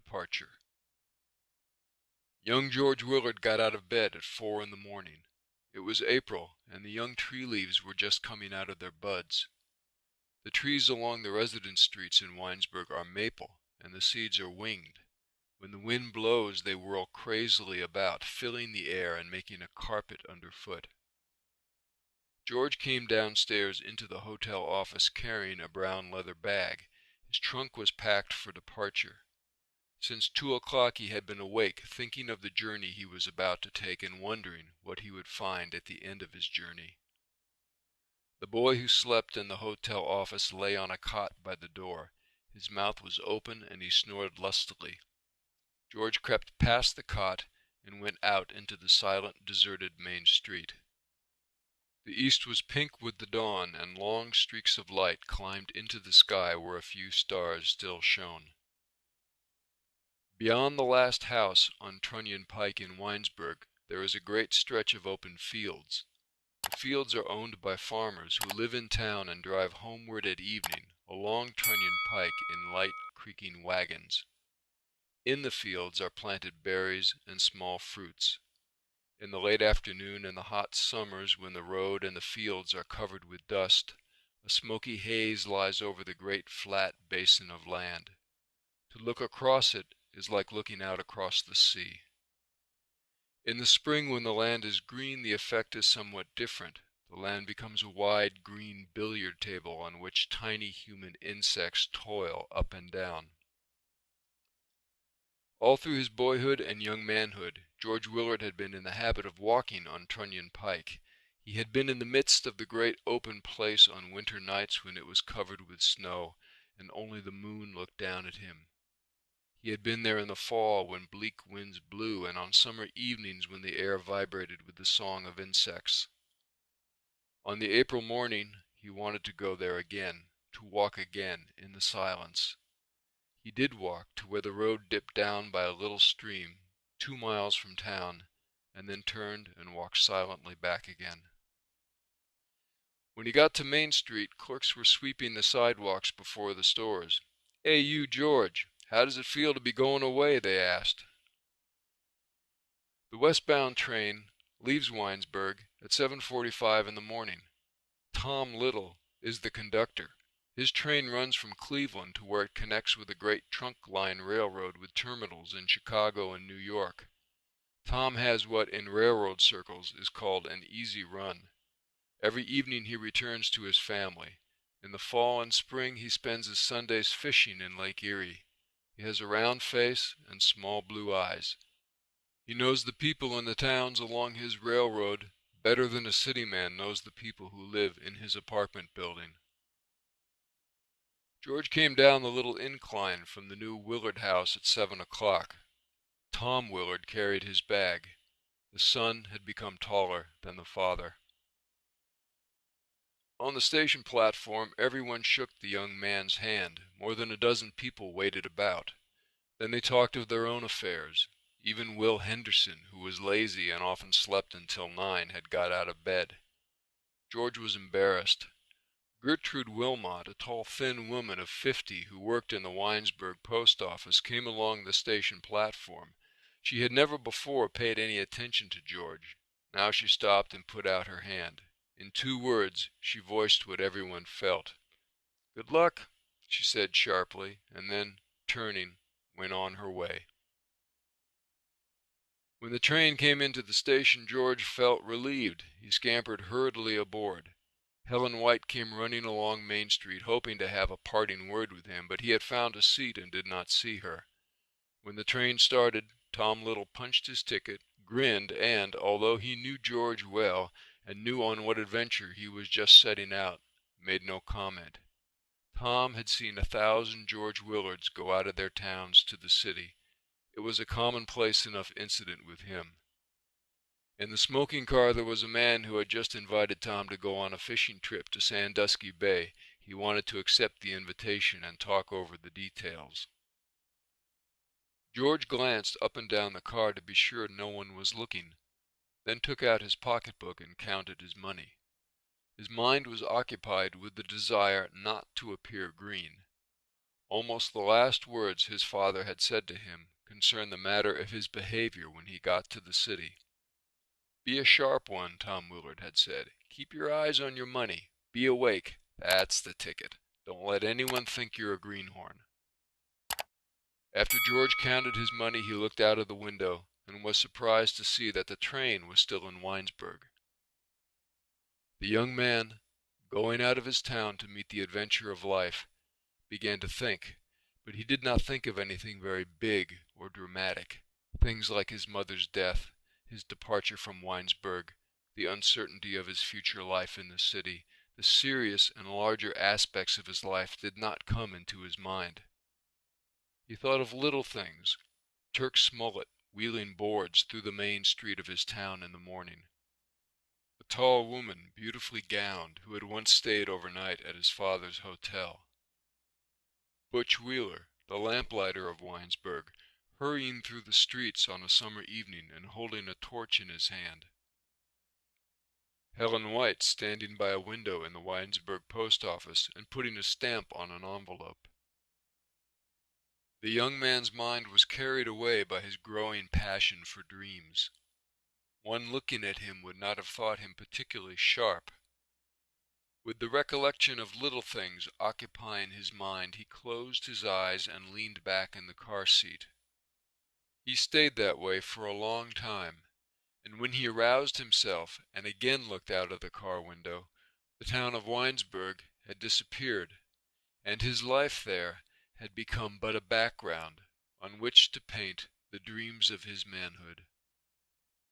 departure. Young George Willard got out of bed at 4 in the morning. It was April, and the young tree leaves were just coming out of their buds. The trees along the residence streets in Winesburg are maple, and the seeds are winged. When the wind blows, they whirl crazily about, filling the air and making a carpet underfoot. George came downstairs into the hotel office carrying a brown leather bag. His trunk was packed for departure. Since 2 o'clock he had been awake, thinking of the journey he was about to take and wondering what he would find at the end of his journey. The boy who slept in the hotel office lay on a cot by the door. His mouth was open and he snored lustily. George crept past the cot and went out into the silent, deserted main street. The east was pink with the dawn, and long streaks of light climbed into the sky where a few stars still shone. Beyond the last house on Trunion Pike in Winesburg, there is a great stretch of open fields. The fields are owned by farmers who live in town and drive homeward at evening along Trunion Pike in light, creaking wagons. In the fields are planted berries and small fruits. In the late afternoon and the hot summers, when the road and the fields are covered with dust, a smoky haze lies over the great flat basin of land. To look across it is like looking out across the sea. In the spring, when the land is green, the effect is somewhat different. The land becomes a wide green billiard table on which tiny human insects toil up and down. All through his boyhood and young manhood, George Willard had been in the habit of walking on Trunion Pike. He had been in the midst of the great open place on winter nights when it was covered with snow, and only the moon looked down at him. He had been there in the fall when bleak winds blew, and on summer evenings when the air vibrated with the song of insects. On the April morning he wanted to go there again, to walk again in the silence. He did walk to where the road dipped down by a little stream, 2 miles from town, and then turned and walked silently back again. When he got to Main Street, clerks were sweeping the sidewalks before the stores. "Hey, you, George, how does it feel to be going away?" they asked. The westbound train leaves Winesburg at 7:45 in the morning. Tom Little is the conductor. His train runs from Cleveland to where it connects with a great trunk line railroad with terminals in Chicago and New York. Tom has what in railroad circles is called an easy run. Every evening he returns to his family. In the fall and spring he spends his Sundays fishing in Lake Erie. He has a round face and small blue eyes. He knows the people in the towns along his railroad better than a city man knows the people who live in his apartment building. George came down the little incline from the new Willard house at 7 o'clock. Tom Willard carried his bag. The son had become taller than the father. On the station platform, everyone shook the young man's hand. More than a dozen people waited about. Then they talked of their own affairs. Even Will Henderson, who was lazy and often slept until 9, had got out of bed. George was embarrassed. Gertrude Wilmot, a tall, thin woman of 50 who worked in the Winesburg post office, came along the station platform. She had never before paid any attention to George. Now she stopped and put out her hand. In 2 words, she voiced what everyone felt. "Good luck," she said sharply, and then, turning, went on her way. When the train came into the station, George felt relieved. He scampered hurriedly aboard. Helen White came running along Main Street, hoping to have a parting word with him, but he had found a seat and did not see her. When the train started, Tom Little punched his ticket, grinned, and, although he knew George well and knew on what adventure he was just setting out, made no comment. Tom had seen 1,000 George Willards go out of their towns to the city. It was a commonplace enough incident with him. In the smoking car there was a man who had just invited Tom to go on a fishing trip to Sandusky Bay. He wanted to accept the invitation and talk over the details. George glanced up and down the car to be sure no one was looking, then took out his pocketbook and counted his money. His mind was occupied with the desire not to appear green. Almost the last words his father had said to him concerned the matter of his behavior when he got to the city. "Be a sharp one," Tom Willard had said. "Keep your eyes on your money. Be awake. That's the ticket. Don't let anyone think you're a greenhorn." After George counted his money, he looked out of the window and was surprised to see that the train was still in Winesburg. The young man, going out of his town to meet the adventure of life, began to think, but he did not think of anything very big or dramatic. Things like his mother's death, his departure from Winesburg, the uncertainty of his future life in the city, the serious and larger aspects of his life did not come into his mind. He thought of little things: Turk Smollett wheeling boards through the main street of his town in the morning, a tall woman beautifully gowned who had once stayed overnight at his father's hotel, Butch Wheeler, the lamplighter of Winesburg, hurrying through the streets on a summer evening and holding a torch in his hand, Helen White standing by a window in the Winesburg post office and putting a stamp on an envelope. The young man's mind was carried away by his growing passion for dreams. One looking at him would not have thought him particularly sharp. With the recollection of little things occupying his mind, he closed his eyes and leaned back in the car seat. He stayed that way for a long time, and when he aroused himself and again looked out of the car window, the town of Winesburg had disappeared, and his life there had become but a background on which to paint the dreams of his manhood.